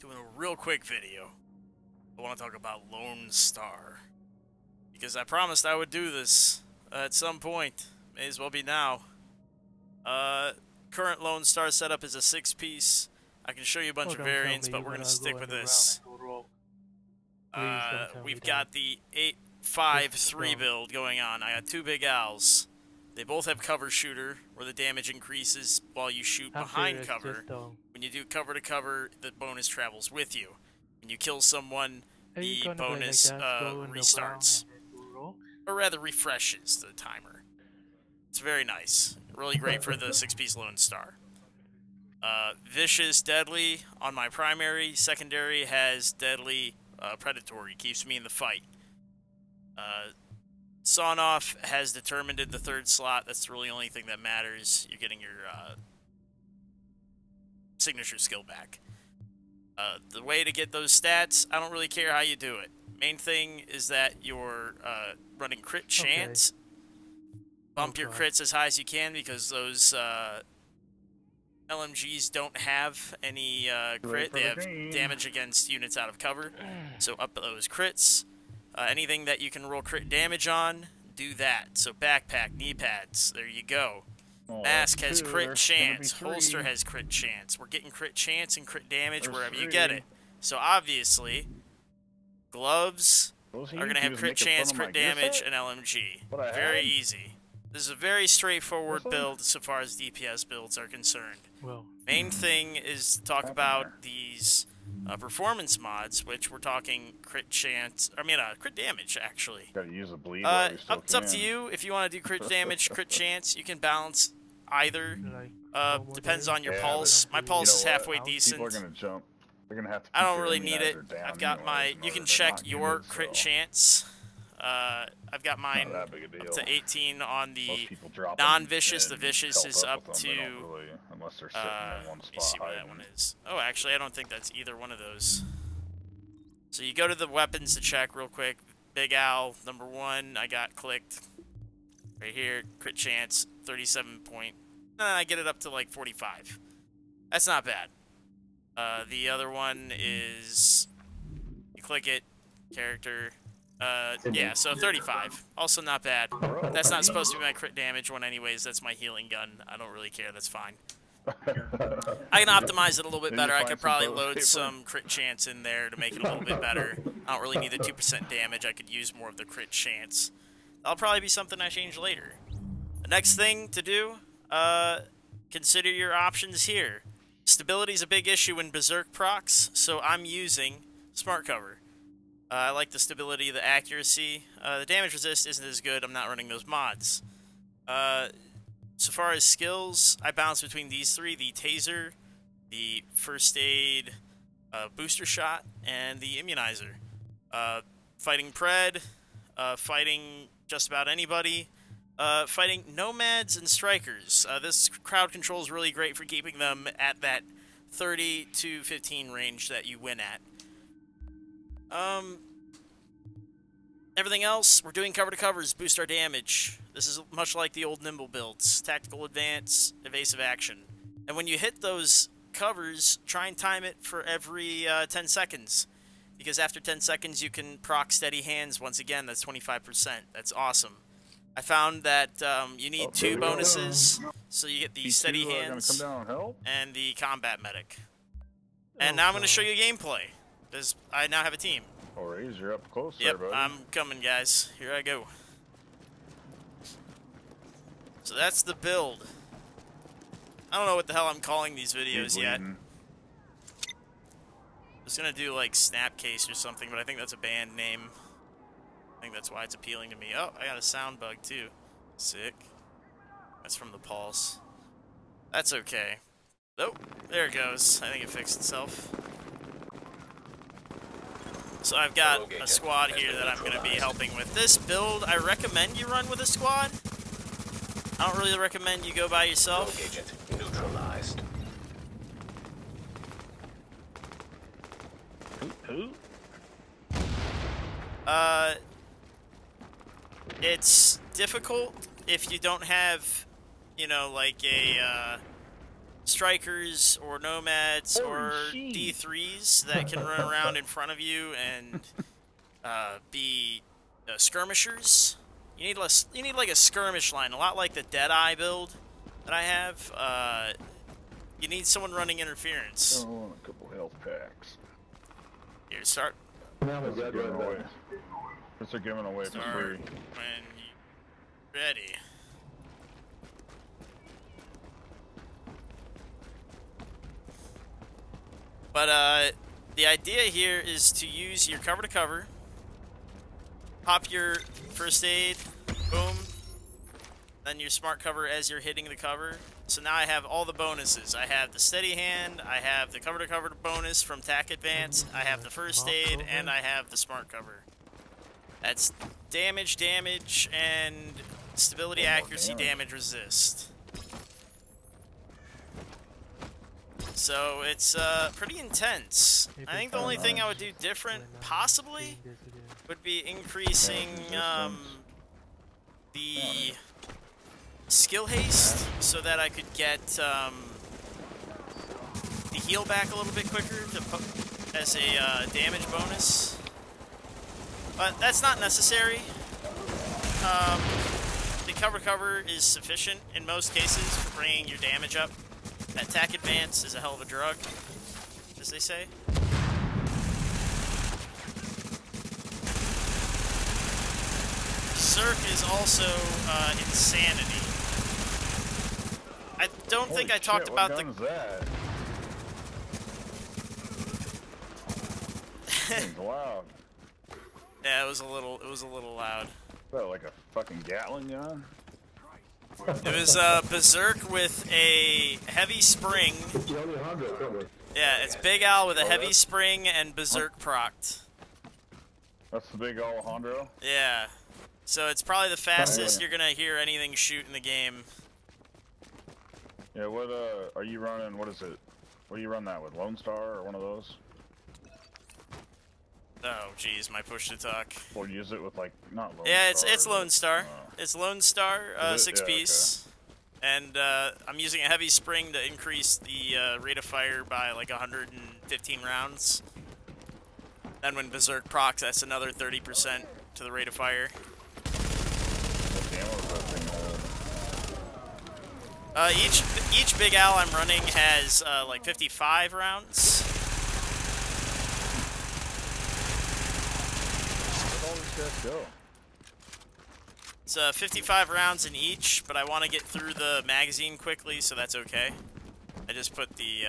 doing a real quick video. I want to talk about Lone Star. Because I promised I would do this at some point. May as well be now. Current Lone Star setup is a 6-piece. I can show you a bunch of variants, but we're going to stick with this. We've got the 8-5-3 build going on. I got 2 big owls. They both have cover shooter, where the damage increases while you shoot behind cover. When you do cover to cover, the bonus travels with you. When you kill someone, the bonus restarts. Or rather, refreshes the timer. It's very nice. Really great for the 6-piece Lone Star. Vicious, Deadly on my primary. Secondary has Deadly, Predatory. Keeps me in the fight. Sawn Off has Determined in the 3rd slot. That's really the only thing that matters. You're getting your signature skill back. The way to get those stats, I don't really care how you do it. Main thing is that you're running crit chance. Bump your crits as high as you can because those LMGs don't have any crit. They have damage against units out of cover. So up those crits. Anything that you can roll crit damage on, do that. So backpack, knee pads, there you go. Mask has crit chance. Holster has crit chance. We're getting crit chance and crit damage wherever you get it. So obviously, gloves are going to have crit chance, crit damage, and LMG. Very easy. This is a very straightforward build so far as DPS builds are concerned. Main thing is to talk about these performance mods, which we're talking crit chance. I mean, crit damage actually. Gotta use a bleed. It's up to you if you want to do crit damage, crit chance. You can balance either. Depends on your pulse. My pulse is halfway decent. People are gonna jump. They're gonna have to. I don't really need it. I've got my. You can check your crit chance. I've got mine up to 18 on the non-vicious. The vicious is up to. Unless they're sitting in one spot. Let me see where that one is. Oh, actually, I don't think that's either one of those. So you go to the weapons to check real quick. Big Owl, number 1, I got clicked. Right here, crit chance, 37 point. I get it up to like 45. That's not bad. The other one is, you click it, character. Yeah, so 35. Also not bad. That's not supposed to be my crit damage one anyways. That's my healing gun. I don't really care. That's fine. I can optimize it a little bit better. I could probably load some crit chance in there to make it a little bit better. I don't really need the 2% damage. I could use more of the crit chance. That'll probably be something I change later. The next thing to do, consider your options here. Stability is a big issue in Berserk procs, so I'm using Smart Cover. I like the stability, the accuracy. The damage resist isn't as good. I'm not running those mods. So far as skills, I bounce between these 3, the Taser, the First Aid, Booster Shot, and the Immunizer. Fighting Pred, fighting just about anybody, fighting Nomads and Strikers. This crowd control is really great for keeping them at that 30 to 15 range that you win at. Everything else, we're doing cover to covers, boost our damage. This is much like the old Nimble builds. Tactical advance, evasive action. And when you hit those covers, try and time it for every 10 seconds. Because after 10 seconds, you can proc steady hands. Once again, that's 25%. That's awesome. I found that you need 2 bonuses. So you get the steady hands and the combat medic. And now I'm going to show you gameplay. Because I now have a team. Oh, Raze, you're up close there, buddy. Yep, I'm coming, guys. Here I go. So that's the build. I don't know what the hell I'm calling these videos yet. I was going to do, like, Snapcase or something, but I think that's a band name. I think that's why it's appealing to me. Oh, I got a sound bug, too. Sick. That's from the Pulse. That's okay. Oh, there it goes. I think it fixed itself. So I've got a squad here that I'm going to be helping with. This build, I recommend you run with a squad. I don't really recommend you go by yourself. Agent neutralized. Who? It's difficult if you don't have, you know, like a strikers or nomads Holy or shit. D3s that can run around in front of you and be skirmishers. You need like a skirmish line, a lot like the Deadeye build that I have. You need someone running interference. Oh, a couple health packs. Here, start. Those are giving away. Those are giving away for Start free. when you're ready. But the idea here is to use your cover to cover. Pop your first aid, boom. Then your smart cover as you're hitting the cover. So now I have all the bonuses. I have the steady hand, I have the cover to cover bonus from tack advance, I have the first aid, and I have the smart cover. That's damage, and stability, accuracy, damage, resist. So it's pretty intense. I think the only thing I would do different, possibly, would be increasing the skill haste so that I could get the heal back a little bit quicker as a damage bonus. But that's not necessary. The cover is sufficient in most cases for bringing your damage up. That attack advance is a hell of a drug, as they say. Berserk is also insanity. I don't think I talked about the. What gun is that? Loud. Yeah, it was a little loud. Is that like a fucking Gatling gun? It was Berserk with a heavy spring. Yeah, it's Big Al with a heavy spring and Berserk procced. That's the big Alejandro? Yeah. So it's probably the fastest you're gonna hear anything shoot in the game. Yeah, what are you running? What is it? What do you run that with? Lone Star or one of those? Oh, geez, my push to talk. Or use it with like not Lone Star. Yeah, it's Lone Star. It's Lone Star, Is it? 6 Yeah, piece, and I'm using a heavy spring to increase the rate of fire by like 115 rounds. Then when Berserk procs, that's another 30% to the rate of fire. What ammo does that thing hold? Each Big Al I'm running has like 55 rounds. Go. It's 55 rounds in each, but I want to get through the magazine quickly, so that's okay. I just put the,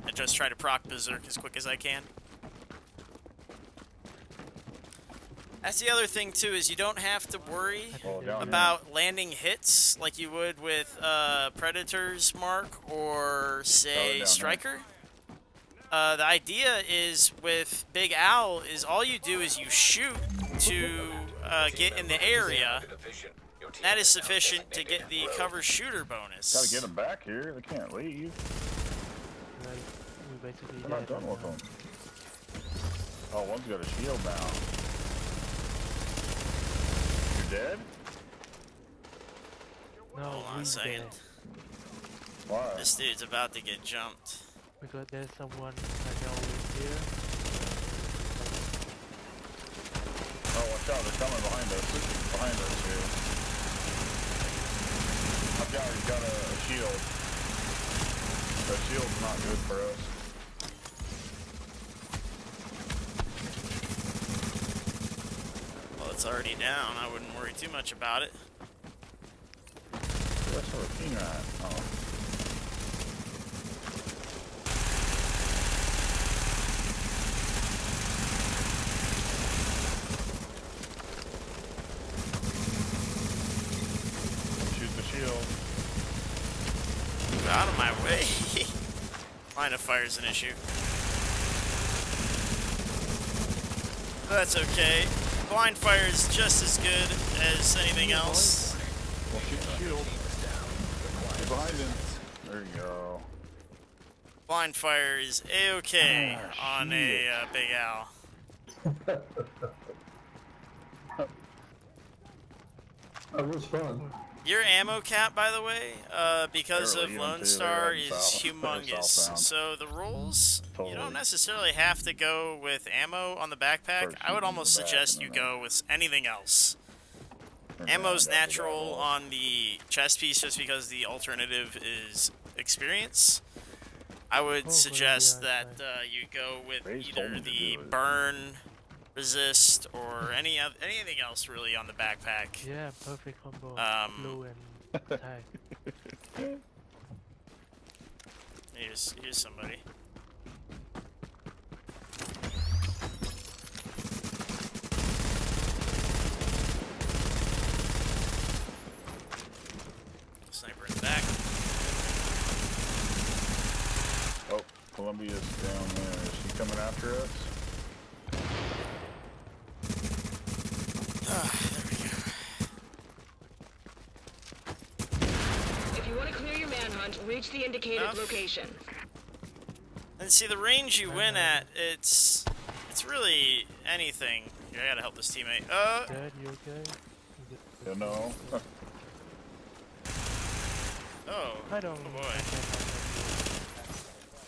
I just try to proc Berserk as quick as I can. That's the other thing, too, is you don't have to worry about landing hits like you would with Predator's Mark or, say, Striker. The idea is with Big Al is all you do is you shoot to get in the area. That is sufficient to get the cover shooter bonus. Gotta get them back here. They can't leave. We're not done with them. Oh, one's got a shield now. You're dead? No, Hold on a second. Why? This dude's about to get jumped. Because there's someone I know is here. Oh, watch out, they're coming behind us. Behind us here. Watch out, he's got a shield. That shield's not good for us. Well, it's already down. I wouldn't worry too much about it. That's where we're king at. Oh. Out of my way. Line of fire is an issue. That's okay. Blind fire is just as good as anything else. Well, shoot the shield. Get behind him. There you go. Blind fire is a-okay on a Big Al. That was fun. Your ammo cap, by the way, because They're of really Lone into Star, it. is They're humongous. southbound. So the rules, you Totally. don't necessarily have to go with ammo on the backpack. Start I would shooting almost in the back suggest and you then go with anything else. Maybe Ammo's I gotta do natural that. on the chest piece just because the alternative is experience. I would Oh, suggest yeah, that you go with Ray's told either me to the do it. burn, resist, or anything else really on the backpack. Yeah, perfect combo. Blue and tag. Here's somebody. Sniper in the back. Oh, Columbia's down there. Is she coming after us? There we go. If you want to clear your manhunt, reach the indicated Enough. location. And see, the range you win at, it's really anything. Here, I gotta help this teammate. Dad, you okay? You know. Oh. I don't. Oh boy.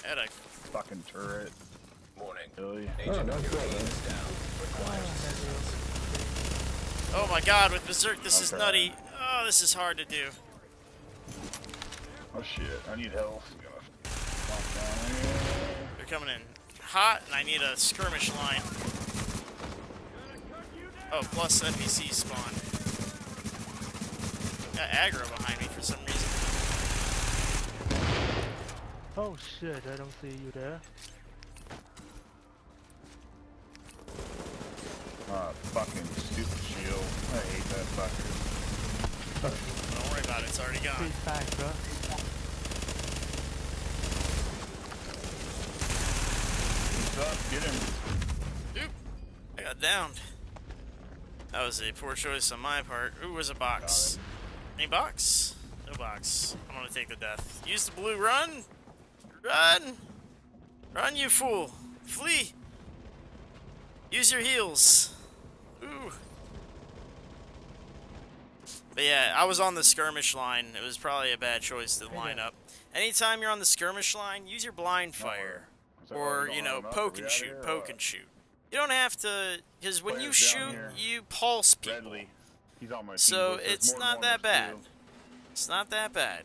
Had a Fucking turret. Morning. Really? Agent on your team is down. Requires Oh my god, with Berserk, this is Okay. nutty. Oh, this is hard to do. Oh shit, I need health. Gotta walk down here. They're coming in hot, and I need a skirmish line. Oh, plus NPC spawn. Got aggro behind me for some reason. Oh shit, I don't see you there. Fucking stupid shield. I hate that fucker. Don't worry about it, it's already gone. Please back, bro. What's up? Get him. Oop! I got downed. That was a poor choice on my part. Ooh, where's a box? Any box? No box. I'm gonna take the death. Use the blue run! Run! Run, you fool! Flee! Use your heals! Ooh. But yeah, I was on the skirmish line. It was probably a bad choice to line up. Anytime you're on the skirmish line, use your blind fire. Is that why we Or, don't you know, line up? Are poke we and outta shoot, here or poke what? and shoot. You don't have to, because when you Players down shoot, here. you pulse people. Redley. He's on my team. So but there's it's more not than that one, there's bad. two. It's not that bad.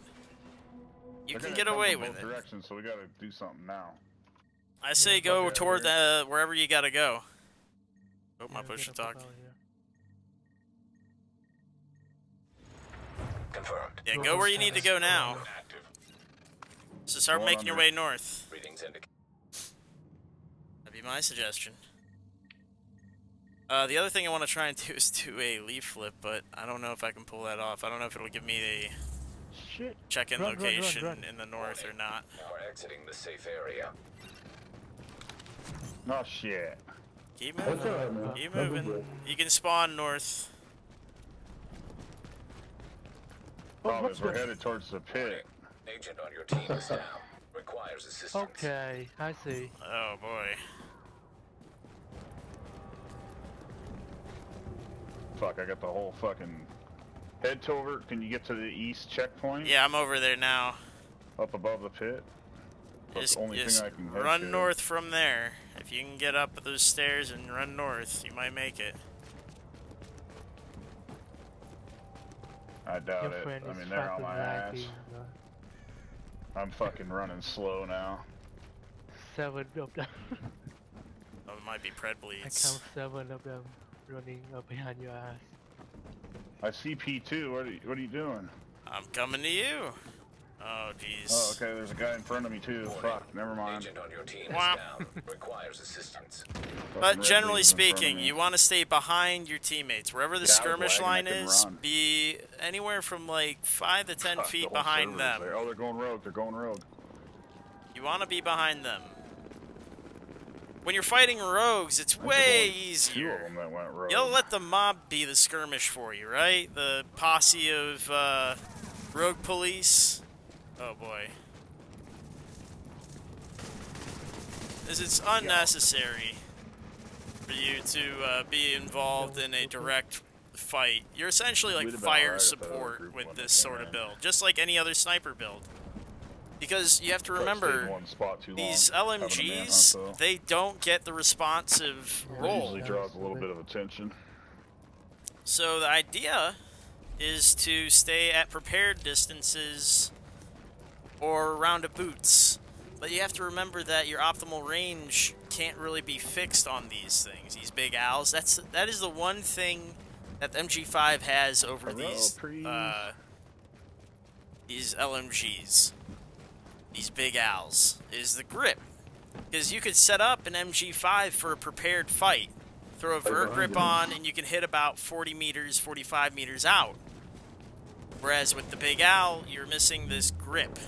You They're can gonna get come away from with both it. directions, so we gotta do something now. I say Yeah, go fuck outta toward here. the wherever you gotta go. Oh, my Yeah, push get to up talk. about here. confirmed. Yeah, go where you need to go now. Active. So start Going making your under. way north. Readings indicate. That'd be my suggestion. The other thing I want to try and do is do a leaf flip, but I don't know if I can pull that off. I don't know if it'll give me a Shit. check-in Run, run, run, location run. in the north or not. Now we're exiting the safe area. Oh shit. Keep moving. Keep moving. You can spawn north. Problem what's is we're the- headed towards the pit. Agent on your team is down. Requires assistance. Okay, I see. Oh boy. Fuck, I got the whole fucking... Head toward, can you get to the east checkpoint? Yeah, I'm over there now. Up above the pit? That's Just, the only just thing I can head run to. north from there. If you can get up those stairs and run north, you might make it. I doubt Your it. friend I is mean, they're on fucking my ass. lagging, bro. I'm fucking running slow now. 7 of them. Oh, it might be Pred I bleeds. count 7 of them running up behind your ass. I see P2. What are you doing? I'm coming to you. Oh, jeez. Oh, okay. There's a guy in front of me too. Fuck. Never mind. Agent on your team is Wow. down. Requires assistance. Fucking But Red generally Lee's in front of speaking, me. you want to stay behind your teammates. Wherever the Yeah, I was skirmish line lagging, I couldn't is, run. be anywhere from like 5 to 10 Fuck, the feet whole behind server's them. there. Oh, they're going rogue. They're going rogue. You want to be behind them. When you're fighting rogues, it's There's way only 2 of easier. them that went rogue. You'll let the mob be the skirmish for you, right? The posse of rogue police. Oh boy. It's unnecessary for you to be involved in a direct fight, you're essentially like We'd have been fire alright if that other support group with wouldn't this have sort came of in. build, just like any other sniper build. Because you have to Stayed in remember, one spot too long, these having a manhunt, LMGs, though. they don't get the responsive Yeah, It roll. usually draws a little bit of attention. So the idea is to stay at prepared distances or around a boots. But you have to remember that your optimal range can't really be fixed on these things, these big owls. That is the one thing that the MG5 has over Hello, these LMGs, these big owls, is the grip. Because you could set up an MG5 for a prepared fight, throw a vert grip on, and you can hit about 40 meters, 45 meters out. Whereas with the big owl, you're missing this grip.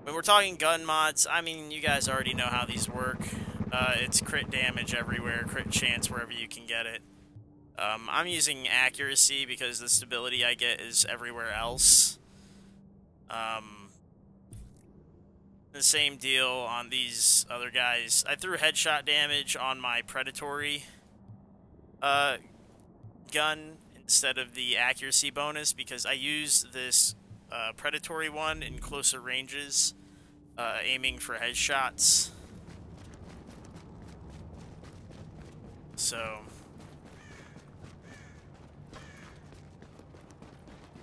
When we're talking gun mods, I mean, you guys already know how these work. It's crit damage everywhere, crit chance wherever you can get it. I'm using accuracy because the stability I get is everywhere else. The same deal on these other guys. I threw headshot damage on my predatory gun instead of the accuracy bonus because I use this predatory one in closer ranges, aiming for headshots. So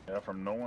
Yeah, from no one.